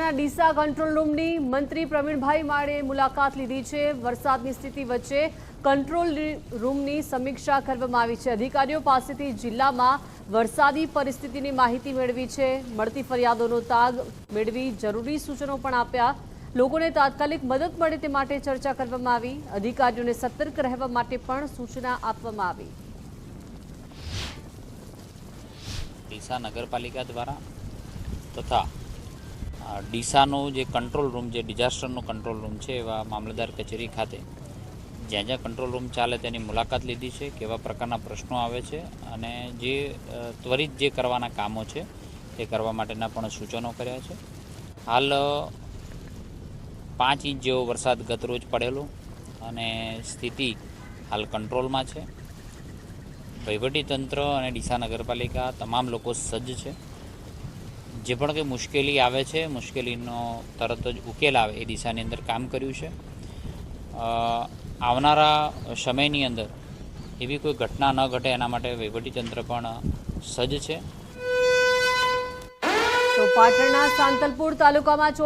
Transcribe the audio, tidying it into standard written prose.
જિલ્લાના ડીસા કંટ્રોલ રૂમની મંત્રી પ્રવીણભાઈ માળે મુલાકાત લીધી છે। વરસાદની સ્થિતિ વચ્ચે કંટ્રોલ રૂમની સમીક્ષા કરવામાં આવી છે। અધિકારીઓ પાસેથી જિલ્લામાં વરસાદી પરિસ્થિતિની માહિતી મેળવી છે। મળતી ફરિયાદોનો તાગ મેળવી જરૂરી સૂચનો પણ આપ્યા। લોકોને તાત્કાલિક મદદ મળે તે માટે ચર્ચા કરવામાં આવી। અધિકારીઓને સતર્ક રહેવા માટે પણ સૂચના આપવામાં આવી। ડીસા નગરપાલિકા દ્વારા તથા ડીસાનો જે કંટ્રોલ રૂમ જે ડિઝાસ્ટરનો કંટ્રોલ રૂમ છે એવા મામલતદાર કચેરી ખાતે જ્યાં જ્યાં કંટ્રોલ રૂમ ચાલે તેની મુલાકાત લીધી છે, કેવા પ્રકારના પ્રશ્નો આવે છે અને જે ત્વરિત જે કરવાના કામો છે તે કરવા માટેના પણ સૂચનો કર્યા છે। હાલ 5 ઇંચ જેવો વરસાદ ગતરોજ પડેલો અને સ્થિતિ હાલ કંટ્રોલમાં છે। વહીવટીતંત્ર અને ડીસા નગરપાલિકા તમામ લોકો સજ્જ છે। જે પણ કંઈ મુશ્કેલી આવે છે મુશ્કેલીનો તરત જ ઉકેલ આવે એ દિશાની અંદર કામ કર્યું છે। આવનારા સમયની અંદર એવી કોઈ ઘટના ન ઘટે એના માટે વહીવટીતંત્ર પણ સજ્જ છે। તો પાટણના સાંતલપુર તાલુકામાં